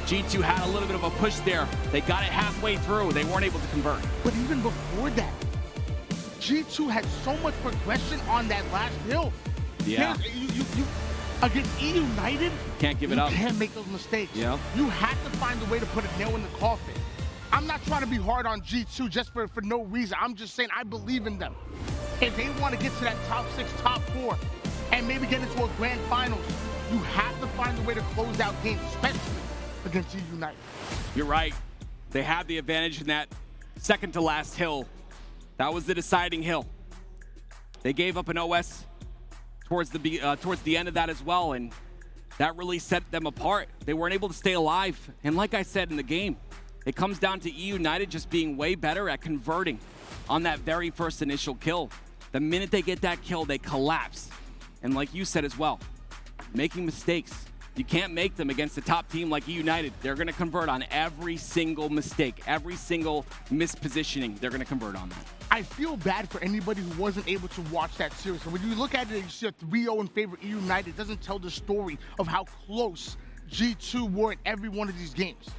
G2 had a little bit of a push there, they got it halfway through. They weren't able to convert. But even before that, G2 had so much progression on that last hill. Yeah. You against eUnited, Can't give it up. You can't make those mistakes. Yeah. You have to find a way to put a nail in the coffin. I'm not trying to be hard on G2 just for no reason. I'm just saying I believe in them. If they want to get to that top 6, top 4, and maybe get into a grand finals, you have to find a way to close out games, especially against eUnited. You're right. They had the advantage in that second to last hill. That was the deciding hill. They gave up an OS towards the end of that as well, and that really set them apart. They weren't able to stay alive. And like I said in the game, it comes down to eUnited just being way better at converting on that very first initial kill. The minute they get that kill, they collapse. And like you said as well, making mistakes. You can't make them against a top team like eUnited. They're going to convert on every single mistake, every single mispositioning. They're going to convert on that. I feel bad for anybody who wasn't able to watch that series. So when you look at it, you see a 3-0 in favor of eUnited. It doesn't tell the story of how close G2 were in every one of these games.